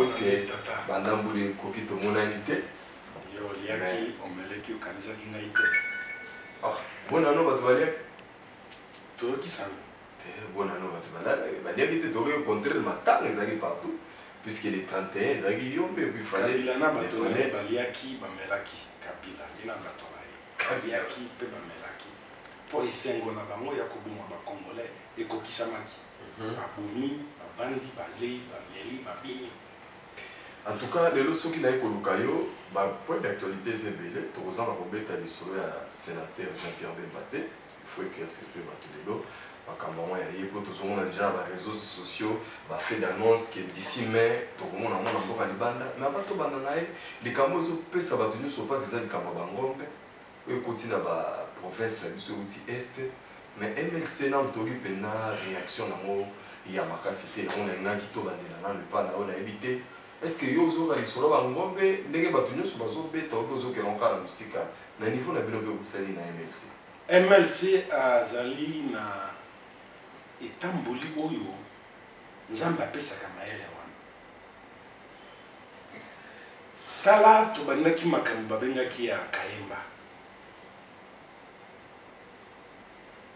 pense que bandambuli koki to monanité yo liaki omeleki okanisa kinga ite ah bona no batu baliaki to kisano te bona no batu baliaki te to contraire matanga ezaki partout puisque les 31 ezaki yombe puis fallait kabila na bato na ye baliaki bamelaki kabila ina bato na ye kabiaki mpe bamelaki mpo esengo na bango ya koboma bacongolais ekokisamaki babumi bavandi balei bameli babimi. En tout cas, les autres qui n'ont pas eu point d'actualité, c'est belé. Tout le monde a robété à l'histoire à sénateur Jean-Pierre Bembaté. Il faut écrire ce que tu as on a déjà les réseaux sociaux, fait d'annonce que d'ici mai, tout le monde a un banda. Mais avant tout, les Camerounais peuvent s'abattre sur place, les Camerounais, ils continuent à la province, la est. Mais MLC n'a pas eu une réaction. Il y a ma cité, on a un qui tombe dans le pan, on a évité. Est-ce que yo zo kali solo ba ngombe ndenge batu nyoso bazo beta ozo ke onka na musika na niveau na bino be kusali na MLC MLC azali na etamboli oyo nzamba pesa kama ele wana tala to bandaki makambo babengaki ya Kayemba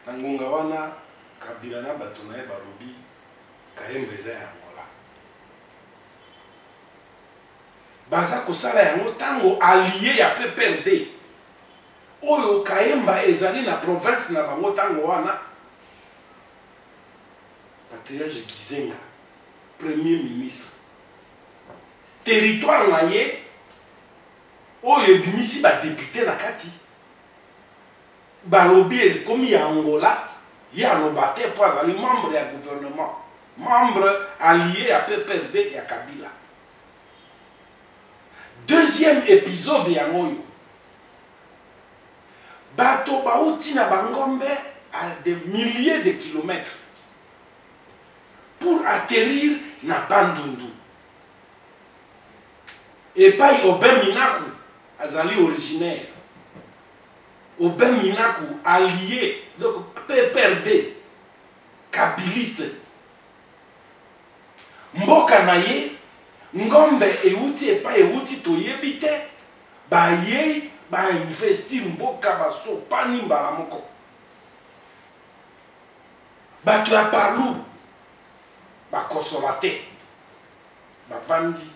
na ngonga wana kabila na bato na ye balobi Kayemba eza ya baza kosala yango tango allié ya PPRD oyo Kayemba ezali na province na bango tango wana Patriarche Gizenga premier ministre territoire na ye oyo ebimisi ba député na kati balobi ekomi ya Angola ya lobate po azali membre ya gouvernement membre allié ya PPRD ya Kabila. Deuxième épisode ya ngoyo bato bauti na bangombe à des milliers de kilomètres pour atterrir na Bandundu et pas Obem Minaku azali originaire Obem Minaku allié donc PPRD kabiliste mboka na ye ngombe euti epa euti toyebi te baye ba investir mboka basopani mbala moko bato ya Palu bakosola te bavandi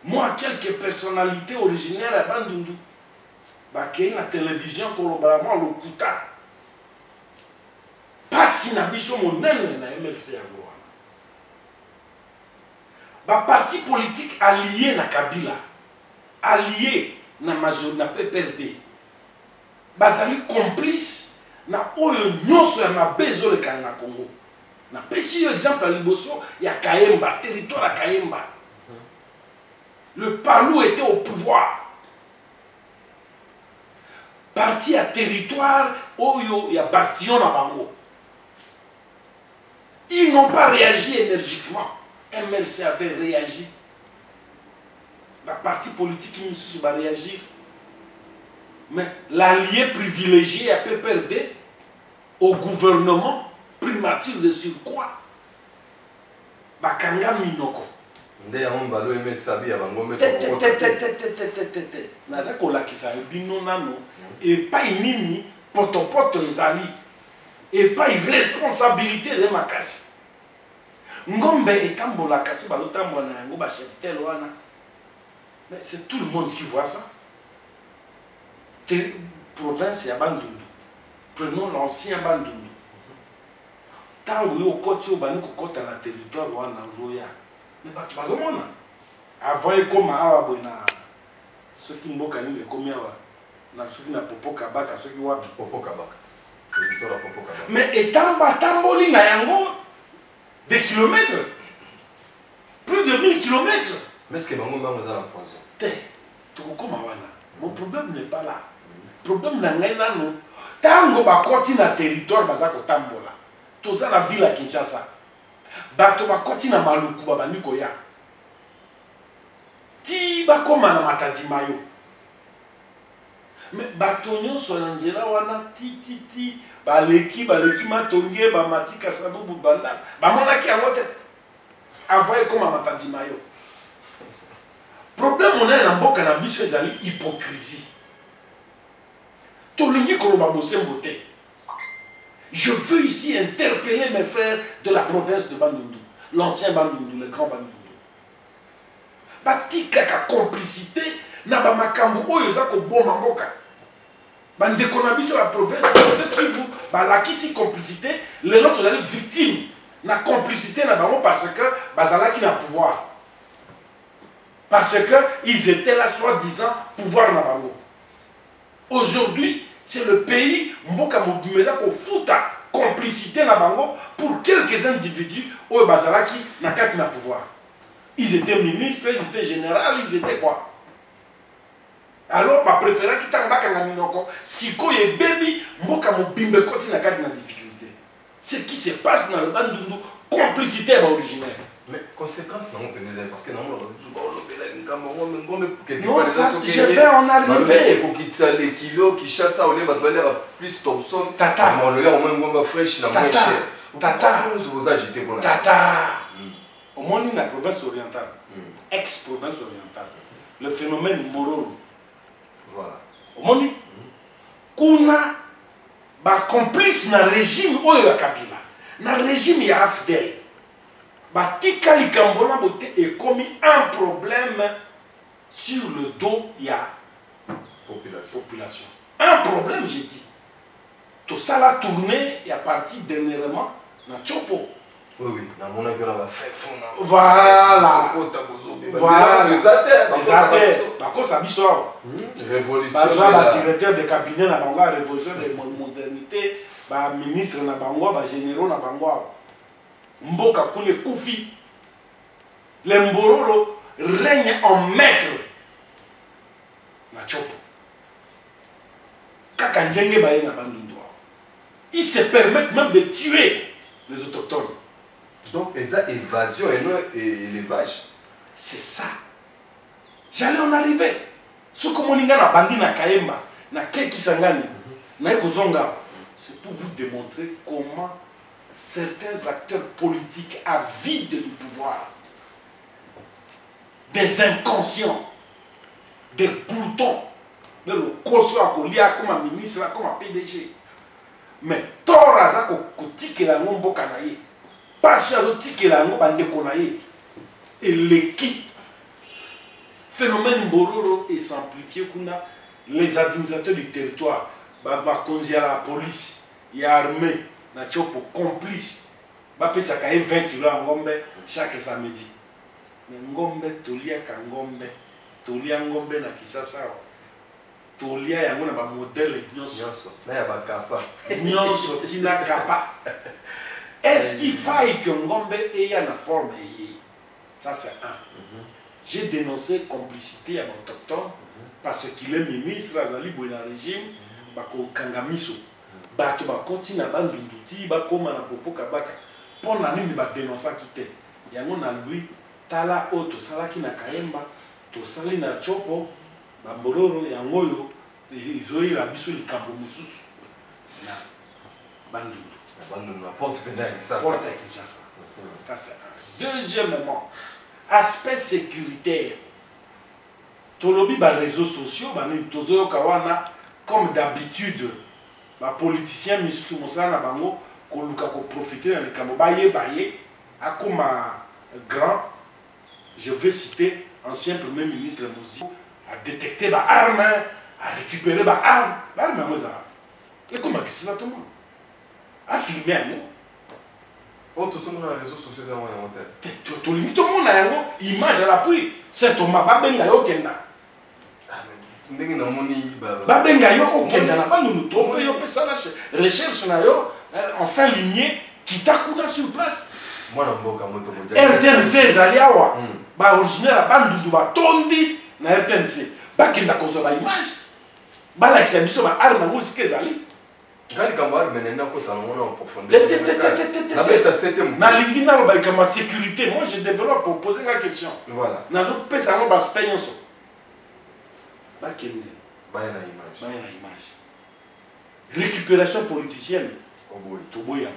moi quelques personnalités originaires ya Bandundu bakei na télévision kolobala mwa lokuta pasi na biso monene na MLC yango ba parti politique allié na Kabila allié na major na PPRD bazali complice na oyo nyonso ya mabezo le na Congo na pesi yo exemple liboso ya Kayemba territoire ya Kayemba le Palou était au pouvoir parti à territoire oyo ya bastion na bango ils n'ont pas réagi énergiquement. MLC avait réagi. La partie politique qui va réagir. Mais l'allié privilégié à PPRD au gouvernement primature de surcroît. Bakanga Minoko. Et pas une potopoto ezali. Et pas une responsabilité de ma casse. Ngombe etambola kasi balotambola na yango ba chef tel wana. Mais c'est tout le monde qui voit ça. Province ya Bandundu. Prenons l'ancien Bandundu. Tango yo koti yo bani kokota na territoire wana roya. Mais bato bazomona. Avant ekoma awa bona soki mboka nini ekomi awa na soki na Popo Kabaka soki wapi Popo Kabaka. Territoire Popo Kabaka. Mais etamba tamboli na yango des kilomètres, plus de 1000 kilomètres. Mais est-ce que maman m'a dans la poison? Mon problème n'est pas là. Le problème n'est pas là. Tango bakoti na territoire bazako tambola. Toza la ville à Kinshasa. Bato bakoti na Maluku babaniko ya. Ti bakoma na Matadi Mayo. Mais bato nyonso na nzela wana ti baleki matonge ba mati kasabubu banda ba monaki yango te envoyé comme à Matadi Mayo. Problème on a dans le cannabis, c'est l'hypocrisie. Tolingi Koloba Bosembote. Je veux ici interpeller mes frères de la province de Bandundu, l'ancien Bandundu, le grand Bandundu. Batika ka complicité na ba makambo oyo za ko bomba mboka. Bande konabi sur la province, peut-être que vous balaki complicité, les autres sont victimes na complicité na bango parce que bazalaki na pouvoir. Parce que ils étaient là soi-disant pouvoir na bango. Aujourd'hui, c'est le pays mboka modumela ko futa complicité na bango pour quelques individus au bazalaki na kati na pouvoir. Ils étaient ministres, ils étaient généraux, ils étaient quoi? Alors, ma préférée qui t'a minoko, si ko ye baby mboka mobimbe koti na kati na difficulté. Ce qui se passe dans le Bandundu, complicité originaire. Mais conséquence non parce que non ça je vais en arriver pour quitter les kilos qui chasse au lait va l'air plus Thompson tata on le l'air au moins fraîche la moins cher tata vous agitez bon tata au moins dans la province orientale ex-province orientale le phénomène Mbororo voilà au moins kuna ba complice na régime oyo ya Kabila na régime ya AFDEL Batika Likambola Bote est commis un problème sur le dos de la population. Un problème, j'ai dit. Tout ça l'a tourné et à partir dernièrement dans Tchopo. Oui, oui, dans mon avis, on a fait fond. Voilà. Voilà. Les athées. Révolution. Le directeur de cabinet, la révolution de modernité, le ministre, le général, Mboka Kune Koufi. Les Mbororo règnent en maître. Na Tchopo. Kakandjenge Baye na Bandundu. Ils se permettent même de tuer les autochtones. Donc, ils ont évasion et non élevage. C'est ça. J'allais en arriver. Ce que mon na bandi na Kayemba, na Keki Sangani, na Ekozonga, c'est pour vous démontrer comment certains acteurs politiques avides du pouvoir, des inconscients, des gloutons, mais le koso a kolia comme un ministre, comme un PDG. Mais Toraza ko tike la ngombo kanaye, passion zo tike la ngombo bande konaye, et l'équipe phénomène Mbororo est simplifié kuna les administrateurs du territoire, Bakonzi à la police, il y a armée. Na Tchopo complice bape sakaye 20 kilos à ngombe chaque samedi mais ngombe tolia ka ngombe tolia ngombe na Kisasa tolia yango na ba modèle nyonso na ya ba kapa nyonso tina kapa est-ce qu'il faille que ngombe ait une forme ça c'est un j'ai dénoncé complicité à l'autochtone parce qu'il est ministre azali boina régime bako kangamiso bato bakoti na bandunduti bakoma na popo kabaka pona nini ba dénoncer kité yango na lui tala oto salaki na Kayemba to sali na Tchopo ba Mbororo yango yo izoira biso likambo mususu na bandundu la porte pénale ça c'est deuxièmement aspect sécuritaire tolobi ba réseaux sociaux ba ni tozo kawana comme d'habitude les politiciens misusu mosala na bango koluka ko profiter na likambo baye comme grand je vais citer ancien premier ministre Mozi a détecté ba arme a récupéré ba arme moza et comment que c'est ça tout le monde a filmé à nous oh tout le monde dans les réseaux sociaux ça va monter tout le monde a image à l'appui c'est Thomas babenga yo kenda ndenge na moni babenga yo okenda na bandu to pe yo pesa la recherche na yo enfin lignée qui t'a coulé sur place moi na mboka moto mondial RTNC ezali awa ba originaire bandu ba tondi na RTNC bakenda kozo ba image ba la biso ba arme musike ezali kali kambar menena ko tango na profondeur na beta septième na lingina ba kama sécurité moi je développe pour poser la question voilà na zo pesa ngo ba spagnol bakende baya na image récupération politicienne toboya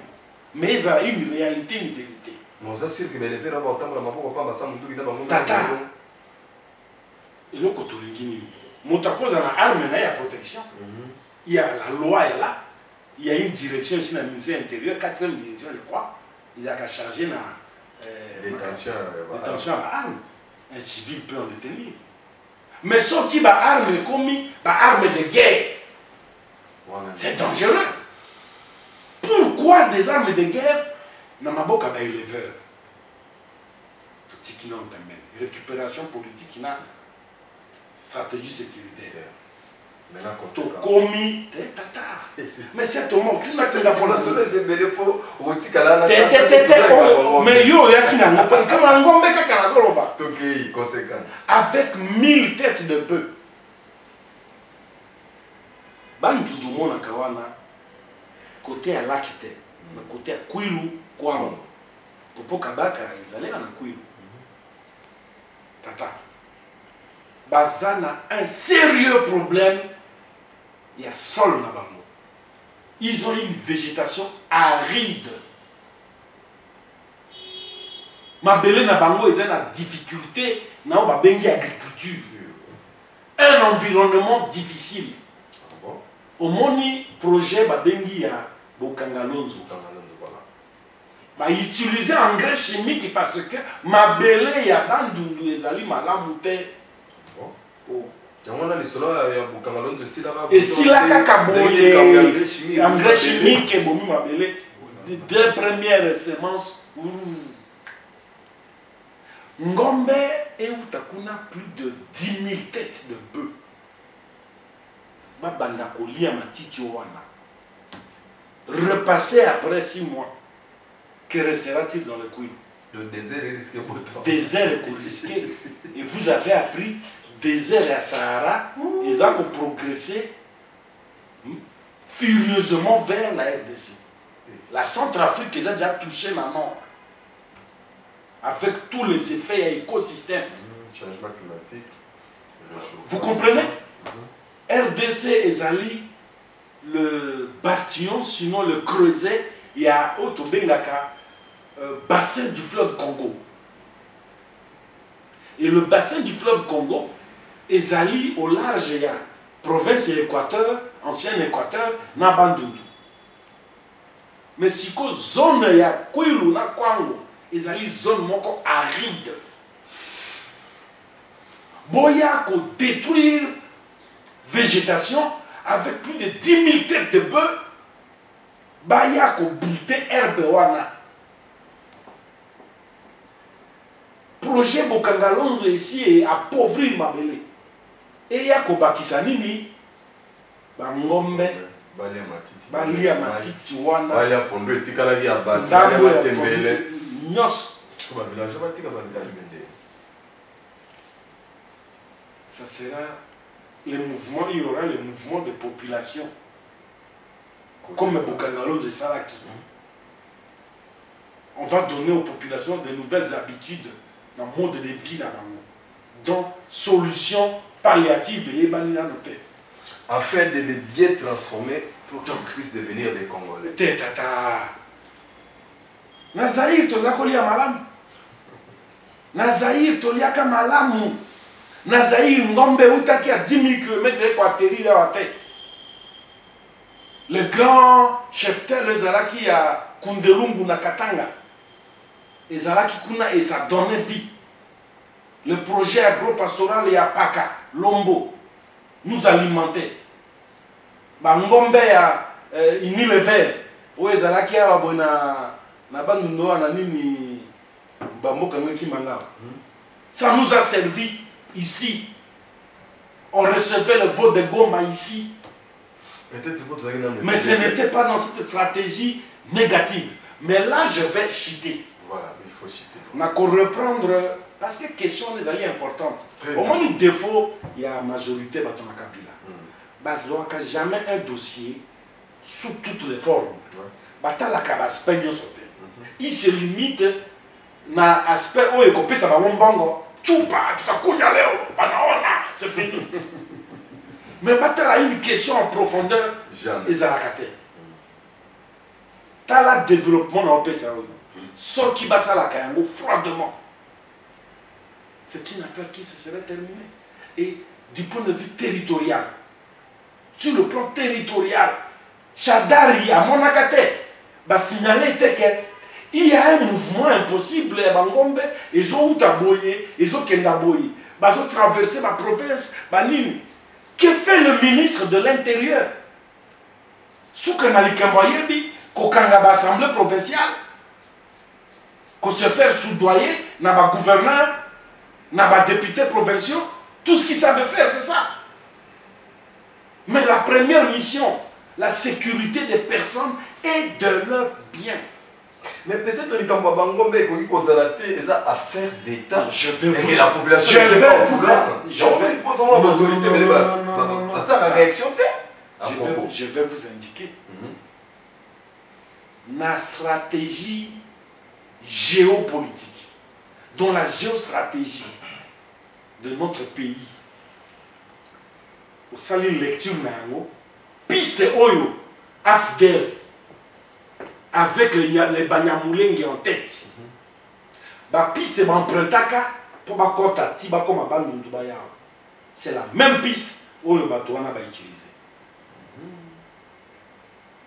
mais ça a une réalité, une vérité Mais c'est sûr que les frères vont attendre la maboko pas ensemble tout dans le tata eloko tolingi nini moto akoza na arme na ya protection. Il y a la loi est là, il y a une direction ici dans le ministère intérieur, 4e direction je crois, il y a qu'à charger la détention à l'arme. Un civil peut en détenir. Mais ce qui va arme commis, arme de guerre, c'est dangereux. Pourquoi des armes de guerre n'a pas beaucoup d'éleveurs? Petit qui n'ont pas récupération politique, qui n'a stratégie sécuritaire. Commis, mais c'est au monde, tout n'a que la police. Mais yo, il y a qui n'a pas avec 1000 têtes de bœuf. Bandu du monde à Kawana, côté à Lakite, côté à Kwilu, Kwamo. Popo Kabaka, ils allaient à Kwilu. Tata. Bazana a un sérieux problème. Il y a sol là-bas. Ils ont une végétation aride. Mabele na bango, ils ont une difficulté dans l'agriculture. Un environnement difficile. Au moni projet babengi ya Bokangalonzo. Utiliser engrais chimique parce que mabele ya bandundu ezali malamu te. Et si la cacaboye, engrais chimique et bomi mabele, des 2 premières semences, Ngombe et Utakuna plus de 10 000 têtes de bœufs. Babanda kolia matiti wana. Repasser après 6 mois. Que restera-t-il dans le couille? Le désert est risqué pourtant. Désert est risqué. Et vous avez appris désert à Sahara, ils ont progressé furieusement vers la RDC. La Centrafrique, ils ont déjà touché la nord. Avec tous les effets écosystèmes. Changement climatique. Vous comprenez? RDC et Zali, le bastion, sinon le creuset, il y a Otobengaka, bassin du fleuve Congo. Et le bassin du fleuve Congo, Ezali au large, il y a province et Équateur, ancien Équateur, Nabandundu. Mais si que zone il y a Kwilu na Kwango, Ezali zone moko aride. Boya ko détruire végétation avec plus de 10 000 têtes de bœufs. Baya ko buter herbe wana. Projet Bokangalonzo ici est appauvrir Mabele. Et ya ko bakisa nini ba ngombe balia matiti wana balia pondo etikala ya batu ndambo ya tembele nyos ba village batika ba village bende. Ça sera les mouvements, il y aura les mouvements de population comme Bokangalonzo et Salaki. On va donner aux populations de nouvelles habitudes dans le mode de vie là-bas. Donc, solution palliative et ébaninanoté. Afin de les bien transformer pour qu'ils puissent devenir des Congolais. Tata. Nazaïr, tu as kolia malam. Nazaïr, tu as malamu. Nazaïr, ngombe utaki à 10 000 km pour atterrir dans la tête. Le grand chef-tel, le Zalaki à Kundelungu na Katanga. Et Zalaki Kuna et ça donnait vie. Le projet agro-pastoral et à Paka, Lombo, nous alimenter. Bangombe à Inilevert, où est Zalaki à Wabona, Nabanduno, Ananini, Bamokanaki Manga. Ça nous a servi ici. On recevait le vote de Goma ici. Mais ce n'était pas dans cette stratégie négative. Mais là, je vais chiter. Voilà, il faut chiter. On a qu'à reprendre, parce que question des alliés importantes. Au moins, le défaut, il y a la majorité de la Kabila. Bazoaka jamais un dossier sous toutes les formes. Il se limite à l'aspect où il copie ça va bon c'est fini. Mais Batal a une question en profondeur. Et Zarakate. T'as le développement dans le pays. Sans qui basa la Kayango froidement. C'est une affaire qui se serait terminée. Et du point de vue territorial, sur le plan territorial, Chadari à Monakate, bah signaler qu'il y a un mouvement impossible à Bangombe, ils ont Outaboye, ils ont Kendaboye, bah ils ont traversé ma province, bah Nini. Que fait le ministre de l'Intérieur? Soukanali Kamboyebi, Kokanga l'Assemblée provinciale, qu'on se fait soudoyer, n'a pas gouverneur, n'a pas député provinciaux, tout ce qu'ils savent faire, c'est ça. Mais la première mission, la sécurité des personnes et de leurs biens. Mais peut-être que quand Bangombe est une affaire d'État. Je vais vous... Et la population je vais vous... Je vais vous indiquer la stratégie géopolitique, dans la géostratégie de notre pays. Au salut lecture nango, piste Oyo, Afdel, avec les Banyamoulengue en tête. Ba piste Bampretaka, pour ma kota, tiba comme Bandundu Bayao. C'est la même piste Oyo Batouana va utiliser.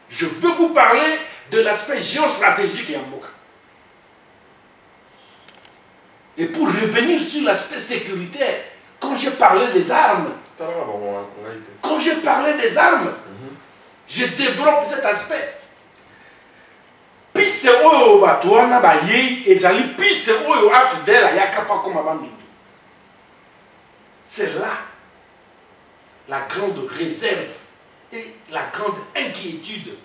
Je veux vous parler de l'aspect géostratégique Yamboka. Et pour revenir sur l'aspect sécuritaire, quand je parlais des armes, je développe cet aspect. Piste Oyo Batouana Baye, ezali piste Oyo Afdel Ayakapa comme Bandundu. C'est là la grande réserve et la grande inquiétude.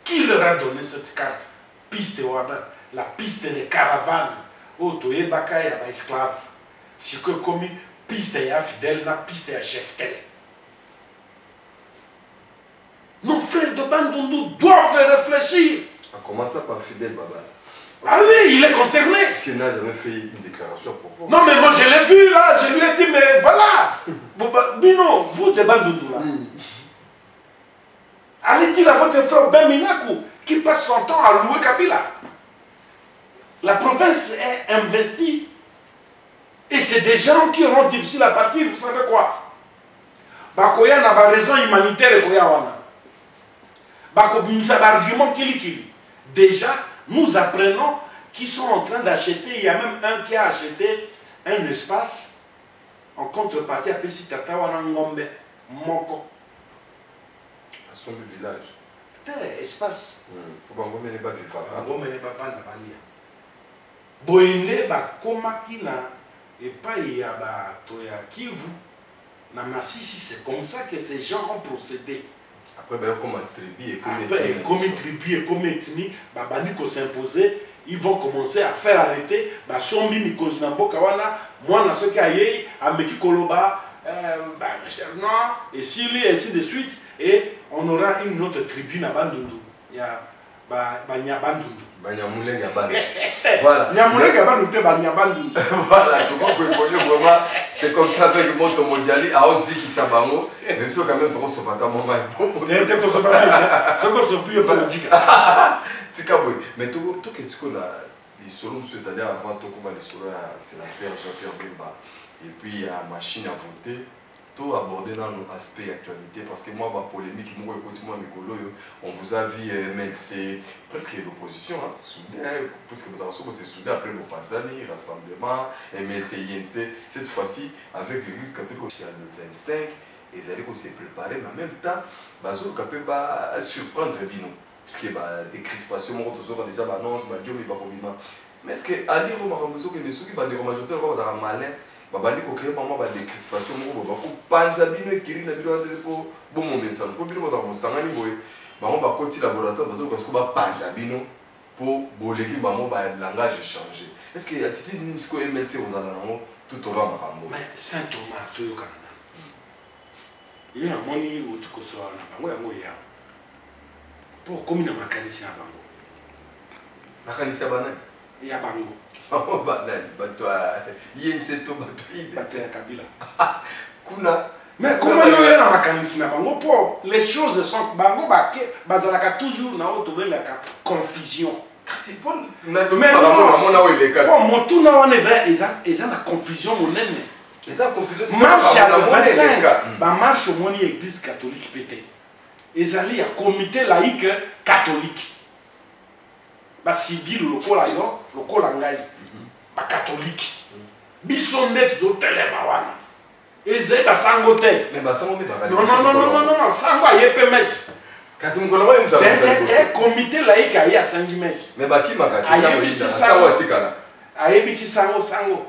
Qui leur a donné cette carte? Piste Ouana, la piste des caravanes. Otoye Bakaya ba esclave. Si que comme piste ya fidèle, la piste ya chef tel. Nos frères de Bandundu doivent réfléchir. On commence par Fidèle Baba. Ah oui, il est concerné. Parce qu'il n'a jamais fait une déclaration pour vous. Non, mais moi je l'ai vu là, je lui ai dit, mais voilà. Bino, vous de Bandundu là. Allez dire à votre frère Ben Minakou qui passe son temps à louer Kabila. La province est investie. Et c'est des gens qui auront difficile à partir, vous savez quoi? Bakoya n'a pas raison humanitaire et Koya Wana. Bako Bimsa argument kili. Déjà, nous apprenons qu'ils sont en train d'acheter, il y a même un qui a acheté un espace en contrepartie à Pesitata Wana Ngombe, Moko. À son village. Espace. Pour Bangombe n'est pas vivant. Bangombe n'est pas Nabalia. Boyende Bakomaki na et pas il y a Toya Kivu. Namasisi, c'est comme ça que ces gens ont procédé. Après, comme un tribu et comme tribu et comme ethnie, Baniko s'imposer, ils vont commencer à faire arrêter. Sombi Mikozina Kawana, moi, na ce qui aille, à Mekikoloba, et Sili, ainsi de suite. Et on aura une autre tribu à Bandundu. Il y a Banyabandundu. Banyamoulengue Bandundu. Voilà. Nyamoulengue Bandundu, Banyabandundu. Voilà, tout le monde vraiment, c'est comme ça avec Moto Mondiali, à aussi qui s'abango. Même si quand même, tu reçois pas ta maman. Tu reçois pas c'est quoi ce plus politique. Mais tout ce qu'on a, les solos, monsieur Zadia, avant tout, comme les solos, c'est l'affaire Jean-Pierre Bemba. Et puis, il y a machine à voter. Tout aborder dans nos aspects actualité parce que moi, ma polémique, moi, on vous a vu MLC, presque l'opposition, soudain, parce que c'est soudain après le Fanzani, rassemblement, MLC, INC, cette fois-ci, avec le risque qu'il y a le 25, ils allaient se préparer, mais en même temps, Bazo peut pas surprendre Bino, puisque des crispations, on a déjà annonce, mais est-ce que à lire au Marambozo, que les sous qui vont dire majoritaire, on va malin. Babandi ko créer maman ba décrispation mo ba ko panza bino ekiri na bino de ko bon mon message ko bino ba ko sangani boy ba mo ba koti laboratoire ba ko ba panza bino pour boleki ba mo ba langage changer. Est-ce que attitude ni ko MLC aux alano tout au long makambo mais Saint Thomas to yo kanana il y a moni ou tout ko so na bango ya moya pour comme na makanisi na bango makanisi bana ya bango. Mais comment il y a un mécanisme pour les choses sont bazalaka toujours na auto la confusion. kasi mpo namona oyo elekati mpo motuna wana eza na confusion monene eza confusion marche ya le 25 bamarche omoni église catholique mpe te ezali ya comité laïque catholique basivile lokola yo lokola ngai bacatholique biso nde tozotelema wana ezali basango te non sango aye mpe mese kasi mokolo oyo mutu comité laïque aye asangi mese me bakimaka ayebisi sango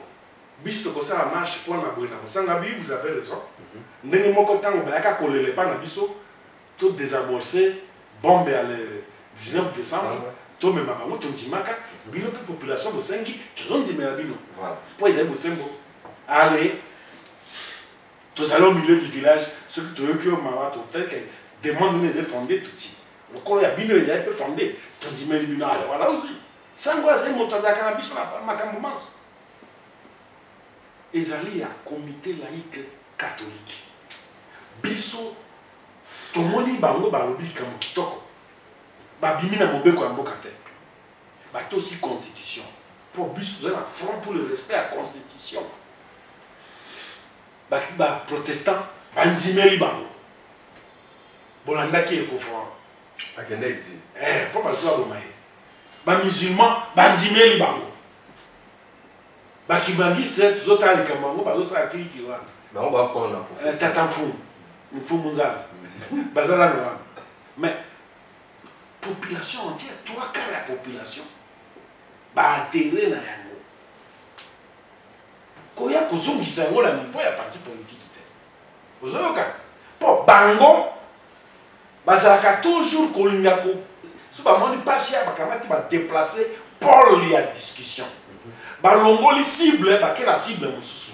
biso tokosala marche mpona boye na bosanga bi vous avez raison ndenge moko ntango bayaka kolelepa na biso to désamorcer bombe ya le 19 décembre tomema bango tondimaka bino mpe population bosengi tozondimela bino mpo ezali bosembo ale tozali au milieu du village soki toyoki yo mawa totelke demande ino ezali fondé toti lokolo ya bino ezali mpe fondé tondimeli bino ale wala aussi sango azali moto azalaka na biso na makambo maso ezali ya comité laïque catholique biso tomoni bango balobi likambo kitoko babimi na mobeko ya mboka te batosi constitution pour biso tozali na front pour le respect ya constitution baprotestant bandimeli bango bolandaki ekofran akende exil mpo bato baboma ye bamusulman bandimeli bango bakibangiste tozotala likambo yango bazosala kiliki wana bango bakona na professeur tata mfumu nzazi bazala na wana mais population entière trois quarts ya population baadere na yango koya kozongisa yango na niveau ya parti politique te ozoyoka mpo bango bazalaka toujours kolinga so bamoni mpasi ya bakamati badeplace pole ya discussion balongoli cible bake na cible mosusu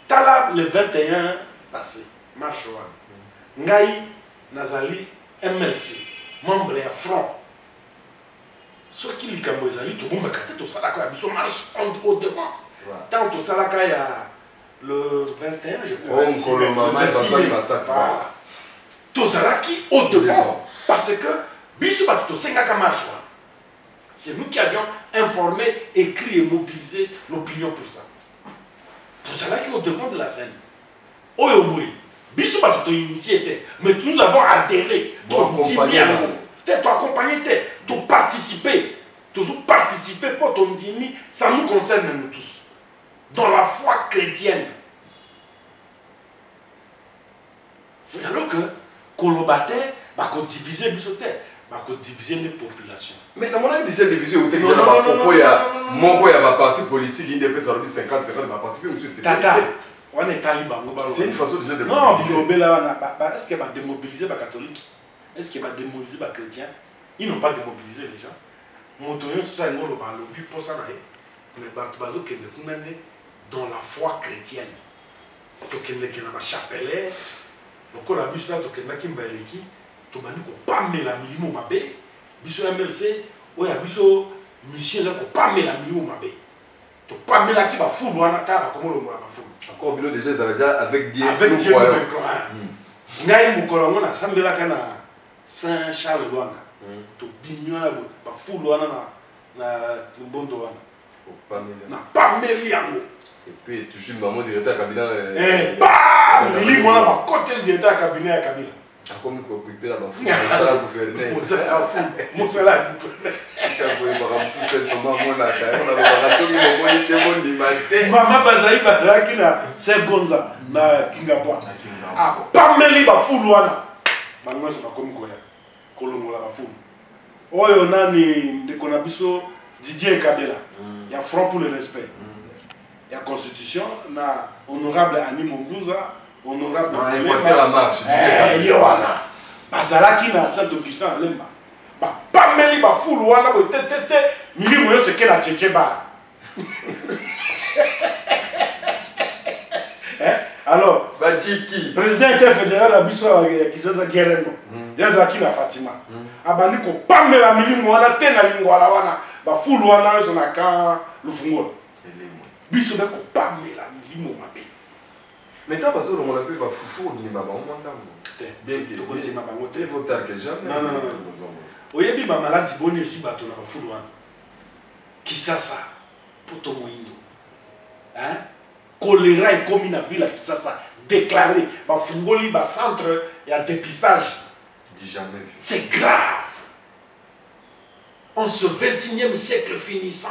tala le 21 passé marche wana ngai nazali MLC membre ya front soki likambo ezali tobombaka te tosalaka ya biso marche au devant tant tosalaka ya le 21 je crois tozalaki au devant parce que biso bato tosengaka marche wana c'est nous qui avions informé, écrit et mobilisé l'opinion pour ça. Tout ça là qui est au devant de la scène. Oyoboui, biso bato initié, mais nous avons adhéré, tu accompagné, tu participé, pour ton dîner, ça nous concerne nous tous. Dans la foi chrétienne. C'est alors que Kolobate va diviser bisote. Diviser les populations. Mais dans mon avis, déjà divisé, vous avez déjà ma parti politique, il y a 50-50 ma parti politique. Tata, on est taliban. C'est une façon déjà de. Non, est-ce qu'il va démobiliser les catholiques? Est-ce qu'il va démobiliser les chrétiens? Ils n'ont pas démobilisé les gens. Mon tonneau, c'est un gros lobby pour ça. Mais Bazo qui est condamné dans la foi chrétienne. Donc, il y a un chapelet. Donc, on a vu ça, donc, il y a un tobandi kopamela milimo mabe biso MLC oya biso mission ya kopamela milimo mabe topamela ki ba fulu wana tala komolo mola ba fulu encore bilo déjà ça va déjà avec Dieu ngai mukolo ngona sambela kana Saint Charles Luanga to binyona ba fulu wana na mbondo wana kopamela na pameli yango et puis toujours maman directeur cabinet milimo wana ba côté directeur cabinet ya Kabila comme occupé là-bas, il faut gouverner. Maman Bazali na Segonza na Kingapwa. Ah, pameli ba fulu wana. Bangozo ba komi koya. Kolongola ba fulu. Oyo nani ndeko na biso Didier Kabila. Ya Front pour le respect. Ya constitution na honorable Ani Mombunza. Honorable la marche. Yoana. Bazalaki na Saint-Augustin à Lemba. Pameli ba fulu wana bo tete milimo yo se kena cheche ba. Alors, Badjiki, président fédéral a biso ya Kizaza Gereno. Yazaki na Fatima. Abandi ko pamela milimo wana te na lingwala wana ba fulu wana so na ka lufungo. Biso be ko pamela milimo mabe. Mais toi, parce que on appelle foufou, on dit ma maman, bien qu'il y ait voter que jamais. Non. oyebi ba maladi boni esi bato na bafulu wana Kisasa poto moindo hein choléra ekomi na ville ya Kisasa déclaré bafungoli ba centre ya dépistage. Jamais. C'est grave. En ce 21e siècle finissant.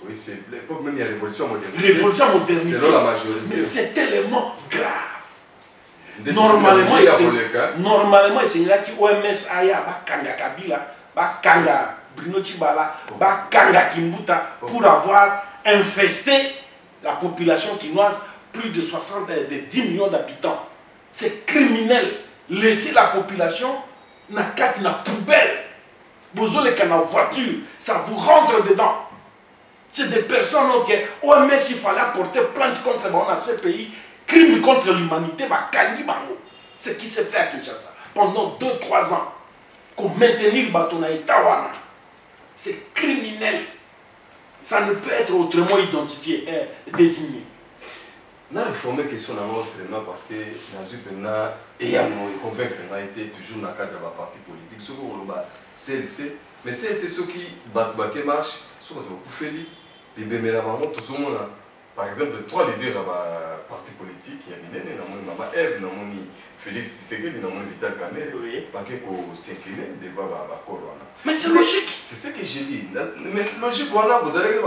Oui, c'est l'époque même, il y a révolution moderne. Révolution moderne. Selon la majorité. Mais c'est tellement grave. Normalement, c'est là qui OMS aya bakanga Kabila, bakanga Bruno Tshibala, bakanga Kimbuta pour avoir infesté la population quinoise, plus de 10 millions d'habitants. C'est criminel. Laisser la population na carte na poubelle. Vous avez une voiture, ça vous rentre dedans. C'est des personnes qui OMS il fallait porter plainte contre ces pays, crime contre l'humanité, ce qui s'est fait à Kinshasa pendant 2-3 ans. Pour maintenir le bâton à Itawana, c'est criminel. Ça ne peut être autrement identifié, désigné. On a réformé la question autrement parce que maintenant, et à nous convaincre, on a été toujours dans le cadre de la partie politique. Ce qu'on a CLC, mais c'est ceux qui marchent, ceux qui ont fait par exemple, 3 leaders de la partie politique, il y a Maman Eve, Félix Tshisekedi, Vital Kamerhe, qui ont s'incliné devant la Corona. Mais c'est logique. C'est ce que j'ai dit. Mais logique, vous avez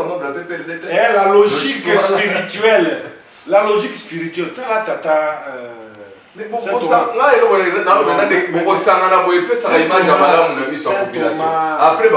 la logique spirituelle. La logique spirituelle. Mais bon, ça, là, il y a une image à la population. Après,